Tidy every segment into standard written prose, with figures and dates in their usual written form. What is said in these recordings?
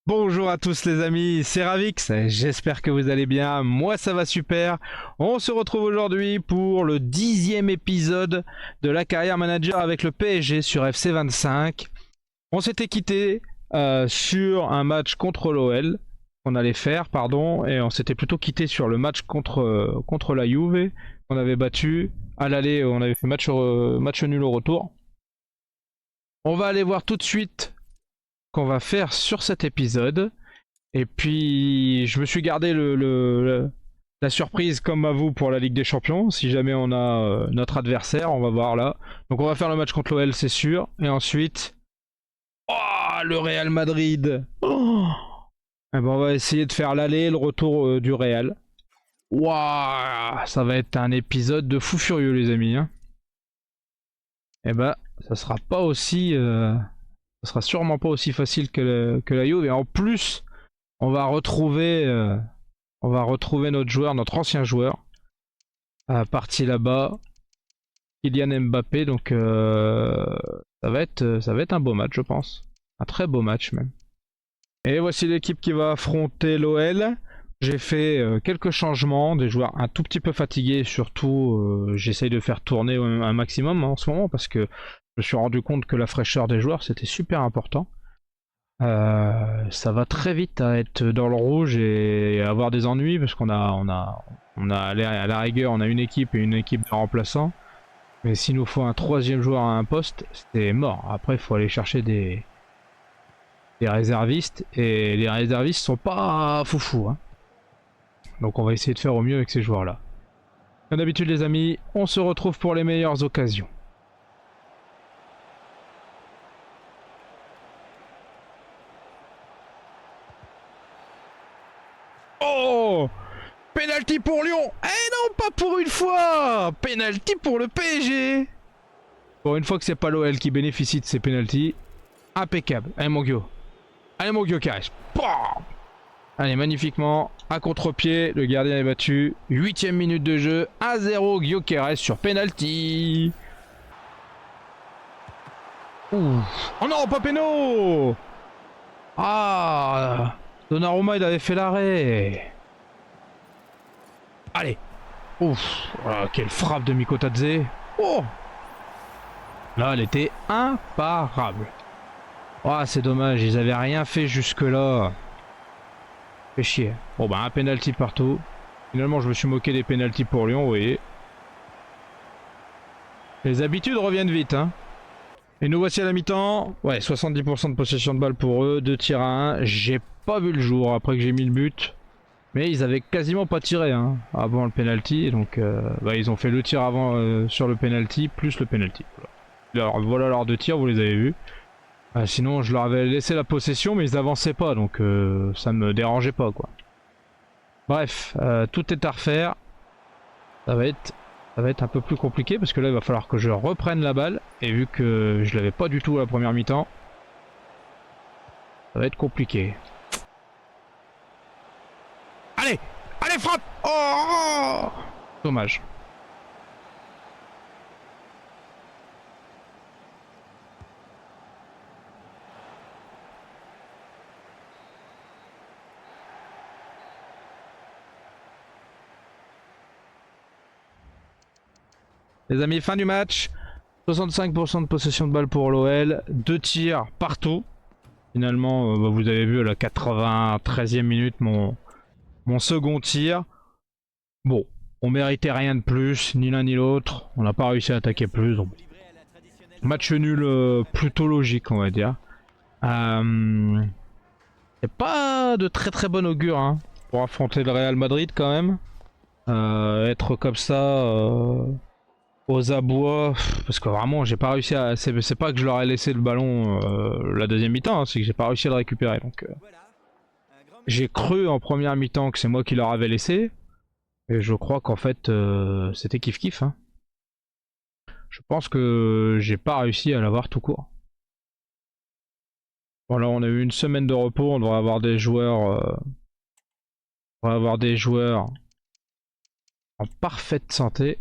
Bonjour à tous les amis, c'est Ravix, j'espère que vous allez bien, moi ça va super. On se retrouve aujourd'hui pour le 10e épisode de la carrière manager avec le PSG sur FC25. On s'était quitté sur un match contre l'OL qu'on allait faire, pardon, et on s'était plutôt quitté sur le match contre la Juve qu'on avait battu. À l'aller, on avait fait match nul au retour. On va aller voir tout de suite qu'on va faire sur cet épisode. Et puis, je me suis gardé la surprise comme à vous pour la Ligue des Champions. Si jamais on a notre adversaire, on va voir là. Donc on va faire le match contre l'OL, c'est sûr. Et ensuite, oh, le Real Madrid. Oh, eh ben, on va essayer de faire l'aller et le retour du Real. Waouh, ça va être un épisode de fou furieux les amis. Hein. Eh ben, ça sera pas aussi... ça sera sûrement pas aussi facile que la Juve. Et en plus, on va retrouver, notre joueur, notre ancien joueur, parti là-bas, Kylian Mbappé. Donc ça va être un beau match, je pense, un très beau match même. Et voici l'équipe qui va affronter l'OL. J'ai fait quelques changements, des joueurs un tout petit peu fatigués, surtout j'essaye de faire tourner un maximum en ce moment parce que je me suis rendu compte que la fraîcheur des joueurs c'était super important. Ça va très vite à être dans le rouge et avoir des ennuis parce qu'on a à la rigueur on a une équipe et une équipe de remplaçants. Mais s'il nous faut un troisième joueur à un poste, c'est mort. Après il faut aller chercher des réservistes et les réservistes sont pas foufou. Hein. Donc on va essayer de faire au mieux avec ces joueurs là. Comme d'habitude les amis, on se retrouve pour les meilleures occasions. Oh! Penalty pour Lyon. Eh non, pas pour une fois. Penalty pour le PSG. Pour une fois que c'est pas l'OL qui bénéficie de ces penalties. Impeccable. Allez mon Guillaume. Allez mon Guillaume Carré. Allez, magnifiquement. À contre-pied, le gardien est battu. 8ème minute de jeu. 1-0 Guillaume Carré sur penalty. Ouh. Oh non, pas péno. Ah, Donnarumma il avait fait l'arrêt. Allez. Ouf. Oh, quelle frappe de Mikotadze. Oh. Là, elle était imparable. Oh, c'est dommage, ils avaient rien fait jusque-là. Fait chier. Bon, bah, un penalty partout. Finalement, je me suis moqué des penalties pour Lyon, vous voyez. Les habitudes reviennent vite, hein. Et nous voici à la mi-temps. Ouais, 70% de possession de balle pour eux, 2 tirs à 1. J'ai pas vu le jour après que j'ai mis le but. Mais ils avaient quasiment pas tiré hein, avant le penalty. Donc, bah, ils ont fait le tir avant sur le penalty, plus le penalty. Voilà. Alors, voilà leurs 2 tirs, vous les avez vus. Sinon, je leur avais laissé la possession, mais ils avançaient pas, donc ça me dérangeait pas, quoi. Bref, tout est à refaire. Ça va être un peu plus compliqué, parce que là, il va falloir que je reprenne la balle. Et vu que je l'avais pas du tout à la première mi-temps, ça va être compliqué. Allez! Allez, frappe! Oh! Dommage. Les amis, fin du match. 65% de possession de balle pour l'OL. 2 tirs partout. Finalement, bah, vous avez vu à la 93e minute mon second tir. Bon, on méritait rien de plus, ni l'un ni l'autre. On n'a pas réussi à attaquer plus. Donc. Match nul plutôt logique, on va dire. C'est pas de très très bon augure hein, pour affronter le Real Madrid quand même. Être comme ça aux abois, parce que vraiment j'ai pas réussi à... C'est pas que je leur ai laissé le ballon la deuxième mi-temps, hein, c'est que j'ai pas réussi à le récupérer. Donc j'ai cru en première mi-temps que c'est moi qui leur avais laissé. Et je crois qu'en fait c'était kiff kiff. Hein. Je pense que j'ai pas réussi à l'avoir tout court. Voilà, on a eu une semaine de repos, on devrait avoir des joueurs... on va avoir des joueurs en parfaite santé.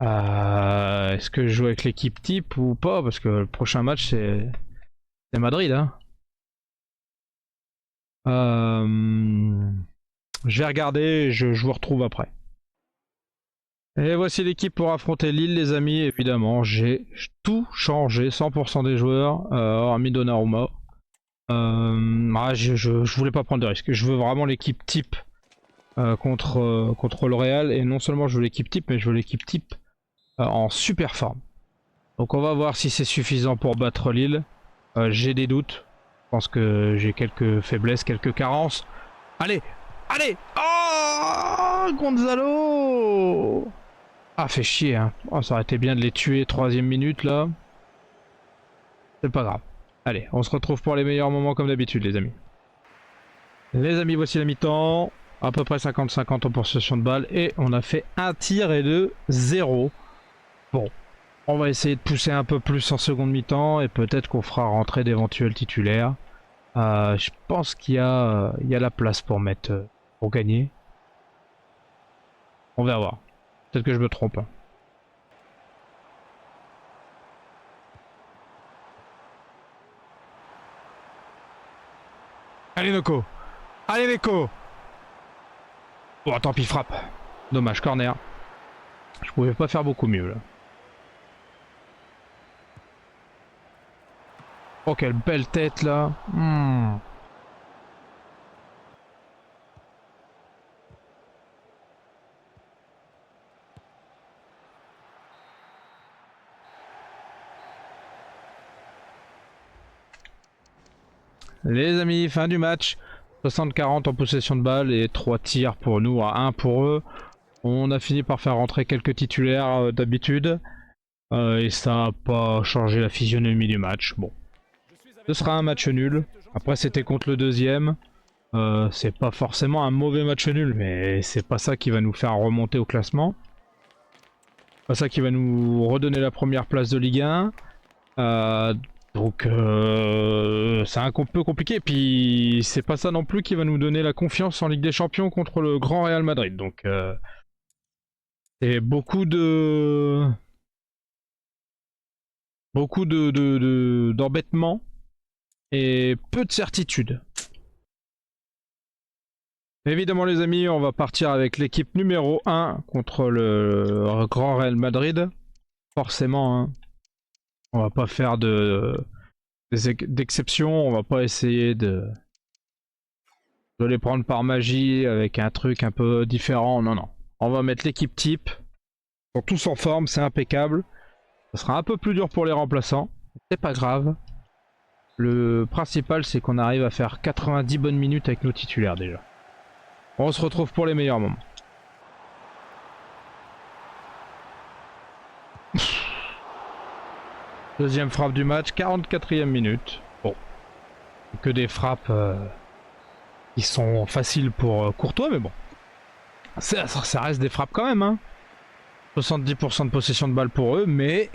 Est-ce que je joue avec l'équipe type ou pas? Parce que le prochain match c'est Madrid. Hein. Je vais regarder et je vous retrouve après. Et voici l'équipe pour affronter Lille, les amis. Évidemment, j'ai tout changé, 100% des joueurs, hormis Donnarumma. Je voulais pas prendre de risques. Je veux vraiment l'équipe type contre le Real. Et non seulement je veux l'équipe type, mais je veux l'équipe type en super forme. Donc on va voir si c'est suffisant pour battre Lille. J'ai des doutes. Je pense que j'ai quelques faiblesses, quelques carences. Allez, allez. Oh, Gonzalo. Ah, fait chier, hein. Oh, ça aurait été bien de les tuer 3ème minute, là. C'est pas grave. Allez, on se retrouve pour les meilleurs moments comme d'habitude, les amis. Les amis, voici la mi-temps. À peu près 50-50 en possession de balle. Et on a fait un tir et de 0. Bon, on va essayer de pousser un peu plus en seconde mi-temps. Et peut-être qu'on fera rentrer d'éventuels titulaires. Je pense qu'il y a la place pour mettre... pour gagner. On va voir. Peut-être que je me trompe. Allez Noko. Allez Neko. Bon, tant pis, frappe. Dommage, corner. Je pouvais pas faire beaucoup mieux là. Oh, quelle belle tête là. Les amis, fin du match. 60-40 en possession de balle et 3 tirs pour nous à 1 pour eux. On a fini par faire rentrer quelques titulaires d'habitude. Et ça n'a pas changé la physionomie du match. Bon. Ce sera un match nul. Après c'était contre le deuxième. C'est pas forcément un mauvais match nul, mais c'est pas ça qui va nous faire remonter au classement. Pas ça qui va nous redonner la première place de Ligue 1. Donc c'est un peu compliqué. Et puis c'est pas ça non plus qui va nous donner la confiance en Ligue des Champions contre le grand Real Madrid. Donc c'est beaucoup d'embêtements et peu de certitude. Évidemment les amis, on va partir avec l'équipe numéro 1 contre le grand Real Madrid. Forcément, hein. On va pas faire d'exception, on va pas essayer de les prendre par magie avec un truc un peu différent. Non, non. On va mettre l'équipe type. Ils sont tous en forme, c'est impeccable. Ça sera un peu plus dur pour les remplaçants. C'est pas grave. Le principal, c'est qu'on arrive à faire 90 bonnes minutes avec nos titulaires déjà. On se retrouve pour les meilleurs moments. Deuxième frappe du match, 44e minute. Bon. Que des frappes qui sont faciles pour Courtois, mais bon. Ça reste des frappes quand même, hein. 70% de possession de balle pour eux, mais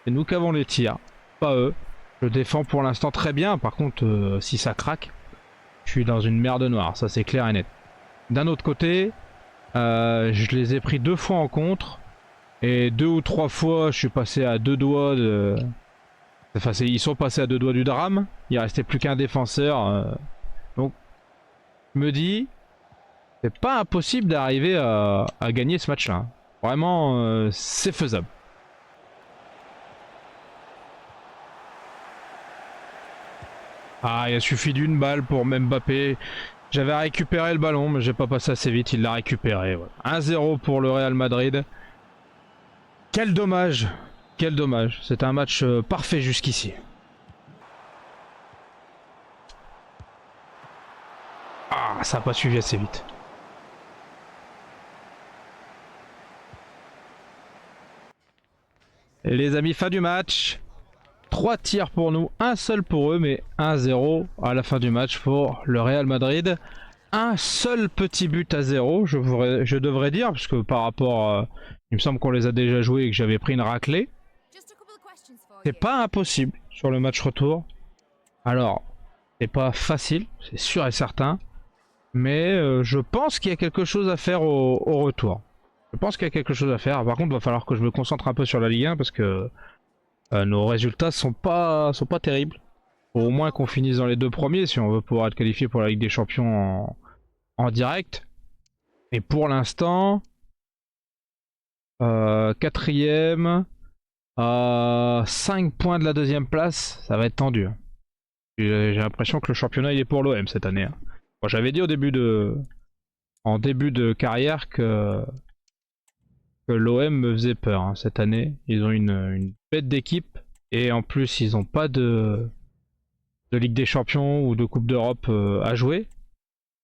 c'est nous qui avons les tirs, pas eux. Je défends pour l'instant très bien, par contre, si ça craque, je suis dans une merde noire, ça c'est clair et net. D'un autre côté, je les ai pris 2 fois en contre, et 2 ou 3 fois je suis passé à 2 doigts de... Enfin, ils sont passés à 2 doigts du drame, il restait plus qu'un défenseur. Donc, je me dis, c'est pas impossible d'arriver à gagner ce match-là. Vraiment, c'est faisable. Ah, il a suffi d'une balle pour Mbappé. J'avais récupéré le ballon, mais j'ai pas passé assez vite, il l'a récupéré. Voilà. 1-0 pour le Real Madrid. Quel dommage! Quel dommage. C'était un match parfait jusqu'ici. Ah, ça n'a pas suivi assez vite. Et les amis, fin du match. 3 tirs pour nous, un seul pour eux, mais 1-0 à la fin du match pour le Real Madrid. Un seul petit but à 0, je devrais dire, parce que par rapport... il me semble qu'on les a déjà joués et que j'avais pris une raclée. C'est pas impossible sur le match retour. Alors, c'est pas facile, c'est sûr et certain. Mais je pense qu'il y a quelque chose à faire au retour. Je pense qu'il y a quelque chose à faire. Par contre, il va falloir que je me concentre un peu sur la Ligue 1 parce que nos résultats sont pas terribles. faut au moins qu'on finisse dans les 2 premiers si on veut pouvoir être qualifié pour la Ligue des Champions en direct. Et pour l'instant, 4ème, à 5 points de la 2ème place, ça va être tendu. J'ai l'impression que le championnat il est pour l'OM cette année. Bon, j'avais dit en début de carrière que l'OM me faisait peur cette année. Ils ont une bête d'équipe et en plus ils n'ont pas de Ligue des Champions ou de Coupe d'Europe à jouer.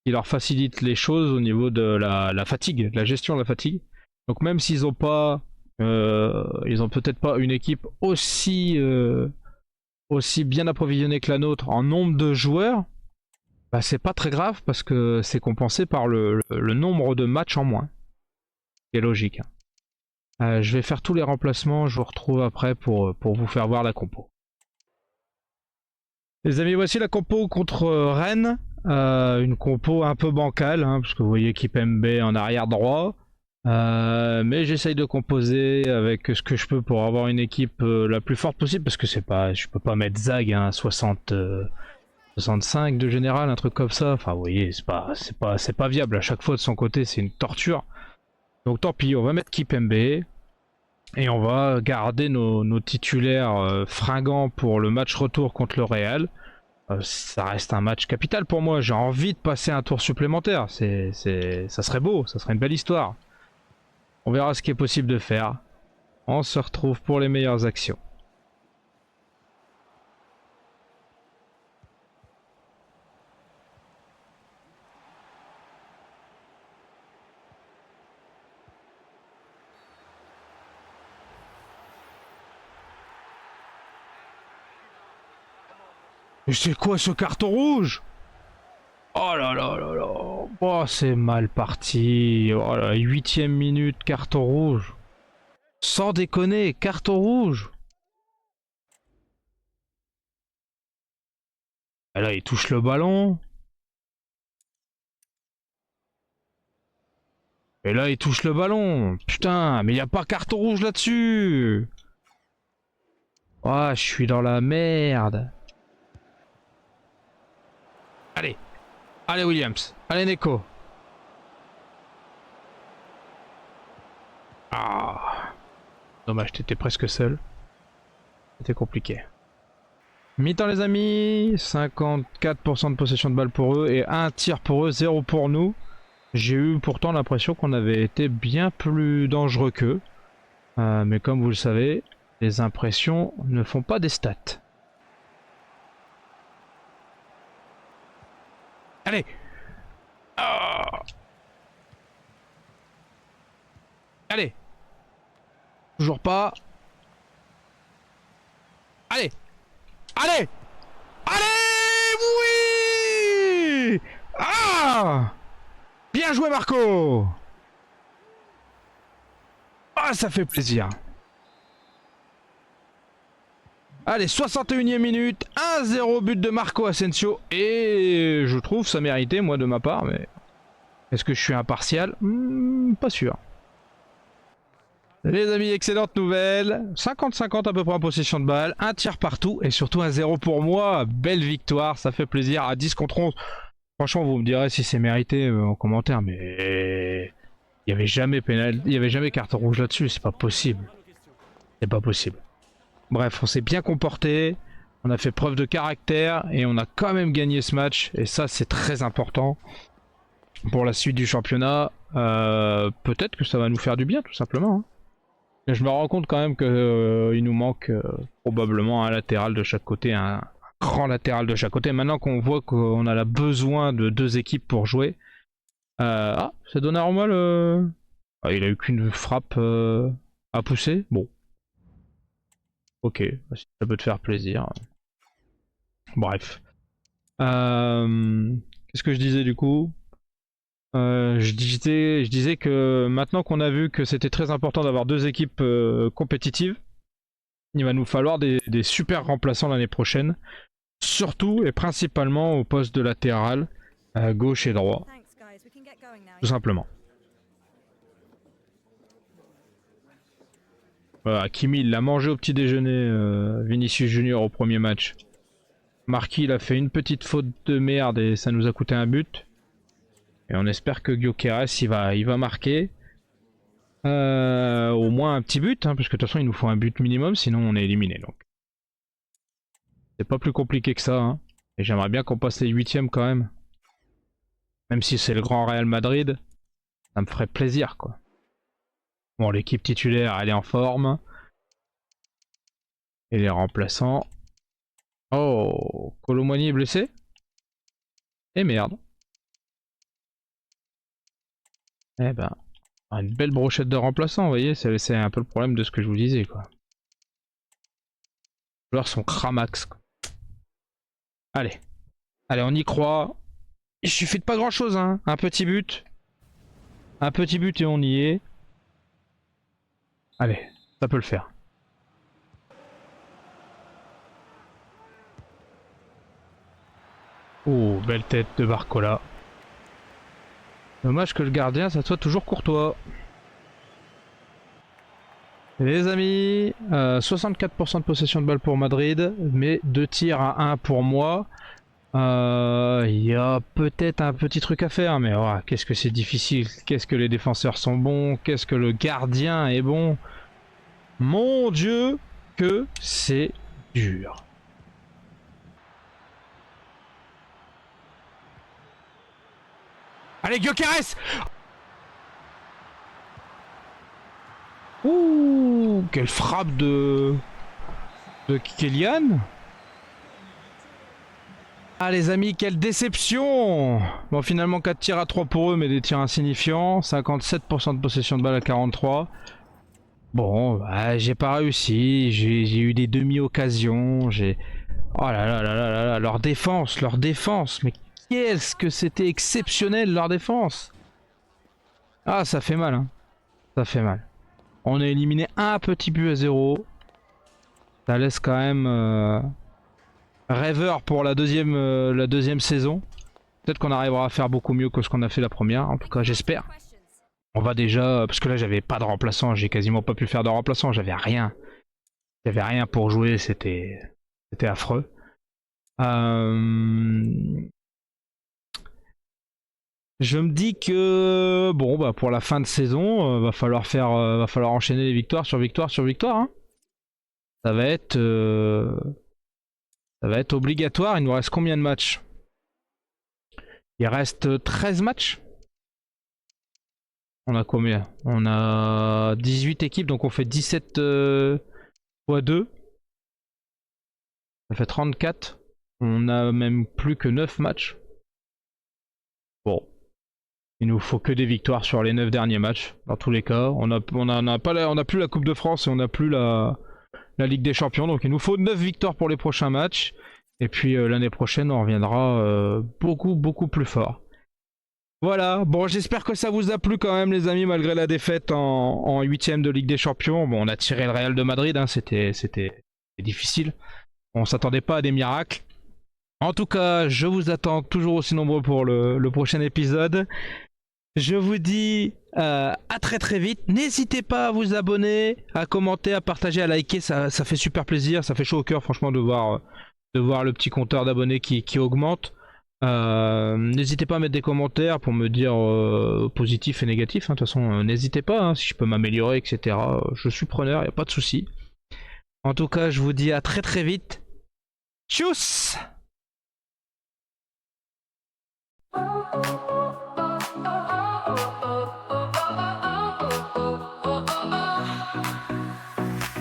Qui leur facilite les choses au niveau de la fatigue, de la gestion de la fatigue. Donc même s'ils n'ont pas, ils ont peut-être pas une équipe aussi bien approvisionnée que la nôtre en nombre de joueurs, bah c'est pas très grave parce que c'est compensé par le nombre de matchs en moins. C'est logique. Je vais faire tous les remplacements, je vous retrouve après pour vous faire voir la compo. Les amis, voici la compo contre Rennes. Une compo un peu bancale, parce que vous voyez Kipembe en arrière droit. Mais j'essaye de composer avec ce que je peux pour avoir une équipe la plus forte possible, parce que je peux pas mettre Zag à 65 de général, un truc comme ça. Enfin, vous voyez, c'est pas viable. À chaque fois de son côté, c'est une torture. Donc tant pis, on va mettre Kipembe. Et on va garder nos titulaires fringants pour le match retour contre le Real. Ça reste un match capital pour moi. J'ai envie de passer un tour supplémentaire. Ça serait beau, ça serait une belle histoire. On verra ce qui est possible de faire. On se retrouve pour les meilleures actions. Mais c'est quoi ce carton rouge? Oh là là là là. Oh, c'est mal parti. Oh là, 8ème minute, carton rouge. Sans déconner, carton rouge. Et là, il touche le ballon. Et là, il touche le ballon. Putain, mais il n'y a pas carton rouge là-dessus. Oh, je suis dans la merde. Allez. Allez, Williams. Allez, Neko. Ah. Dommage, t'étais presque seul. C'était compliqué. Mi-temps, les amis. 54% de possession de balle pour eux et 1 tir pour eux, 0 pour nous. J'ai eu pourtant l'impression qu'on avait été bien plus dangereux qu'eux. Mais comme vous le savez, les impressions ne font pas des stats. Allez. Oh. Allez. Toujours pas. Allez. Allez. Allez. Oui. Ah. Bien joué, Marco. Ah, ça fait plaisir. Allez, 61ème minute, 1-0 but de Marco Asensio. Et je trouve ça méritait, moi, de ma part. Mais est-ce que je suis impartial? Pas sûr. Les amis, excellente nouvelle. 50-50 à peu près en possession de balle. Un tir partout et surtout un 0 pour moi. Belle victoire, ça fait plaisir. À 10 contre 11. Franchement, vous me direz si c'est mérité en commentaire. Mais il n'y avait jamais il y avait jamais carton rouge là-dessus. C'est pas possible. C'est pas possible. Bref, on s'est bien comporté, on a fait preuve de caractère et on a quand même gagné ce match. Et ça, c'est très important pour la suite du championnat. Peut-être que ça va nous faire du bien, tout simplement. Et je me rends compte quand même qu'il nous manque probablement un latéral de chaque côté, un grand latéral de chaque côté. Maintenant qu'on voit qu'on a besoin de 2 équipes pour jouer. Ah, c'est Donnarumma le... Ah, il a eu qu'une frappe à pousser. Bon. Ok, si ça peut te faire plaisir. Bref. Qu'est-ce que je disais du coup? Je disais que maintenant qu'on a vu que c'était très important d'avoir 2 équipes compétitives, il va nous falloir des super remplaçants l'année prochaine. Surtout et principalement au poste de latéral, gauche et droit. Tout simplement. Voilà, Kimi il l'a mangé au petit déjeuner, Vinicius Junior au premier match. Marquis, il a fait une petite faute de merde et ça nous a coûté un but. Et on espère que Gyökeres, il va marquer. Au moins un petit but, hein, parce que de toute façon, il nous faut un but minimum, sinon on est éliminé. Donc, c'est pas plus compliqué que ça. Hein. Et j'aimerais bien qu'on passe les 8ème quand même. Même si c'est le grand Real Madrid, ça me ferait plaisir, quoi. Bon, l'équipe titulaire, elle est en forme. Et les remplaçants... Oh, Kolo Muani est blessé? Et merde. Eh ben, une belle brochette de remplaçants, vous voyez, c'est un peu le problème de ce que je vous disais, quoi. Les joueurs sont cramax, quoi. Allez. Allez, on y croit. Il suffit de pas grand chose, hein. Un petit but. Un petit but et on y est. Allez, ça peut le faire. Oh, belle tête de Barcola. Dommage que le gardien, ça soit toujours Courtois. Les amis, 64% de possession de balle pour Madrid, mais 2 tirs à 1 pour moi. Il y a peut-être un petit truc à faire, mais oh, qu'est-ce que c'est difficile. Qu'est-ce que les défenseurs sont bons. Qu'est-ce que le gardien est bon. Mon Dieu, que c'est dur. Allez, Gyökeres! Ouh, quelle frappe de Kylian. Ah les amis, quelle déception. Bon, finalement 4 tirs à 3 pour eux, mais des tirs insignifiants. 57% de possession de balle à 43. Bon, bah, j'ai pas réussi. J'ai eu des demi-occasions. Oh là là là là là là, leur défense. Mais qu'est-ce que c'était exceptionnel leur défense. Ah, ça fait mal, hein. Ça fait mal. On a éliminé un petit but à 0. Ça laisse quand même rêveur pour la deuxième saison. Peut-être qu'on arrivera à faire beaucoup mieux que ce qu'on a fait la première. En tout cas, j'espère. On va déjà... Parce que là, j'avais pas de remplaçant. J'ai quasiment pas pu faire de remplaçant. J'avais rien. J'avais rien pour jouer. C'était affreux. Je me dis que... Bon, bah pour la fin de saison, va falloir enchaîner les victoires sur victoire sur victoire. Hein. Ça va être obligatoire. Il nous reste combien de matchs? Il reste 13 matchs. On a combien? On a 18 équipes, donc on fait 17 x 2. Ça fait 34. On a même plus que 9 matchs. Bon. Il nous faut que des victoires sur les 9 derniers matchs. Dans tous les cas, on a plus la Coupe de France et on n'a plus la Ligue des Champions. Donc il nous faut 9 victoires pour les prochains matchs. Et puis l'année prochaine, on reviendra beaucoup plus fort. Voilà, bon j'espère que ça vous a plu quand même les amis, malgré la défaite en 8ème de Ligue des Champions. Bon, on a tiré le Real de Madrid, hein, c'était difficile. On s'attendait pas à des miracles. En tout cas, je vous attends toujours aussi nombreux pour le prochain épisode. Je vous dis à très vite. N'hésitez pas à vous abonner, à commenter, à partager, à liker, ça fait super plaisir, ça fait chaud au cœur franchement de voir le petit compteur d'abonnés qui augmente. N'hésitez pas à mettre des commentaires pour me dire positifs et négatifs. Hein. De toute façon, n'hésitez pas, hein, si je peux m'améliorer, etc. Je suis preneur, il n'y a pas de souci. En tout cas, je vous dis à très vite. Tchuss!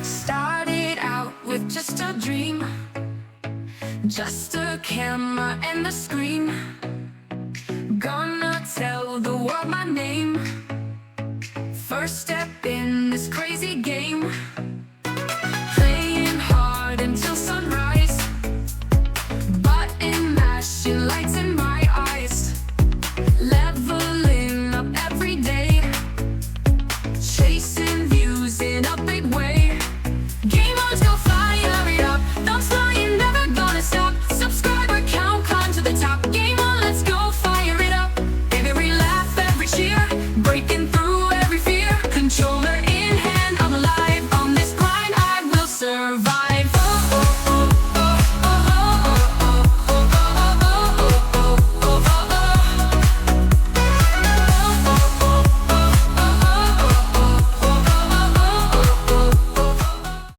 Started out with just a dream. Just a camera and a screen. Gonna tell the world my name. First step in this crazy game.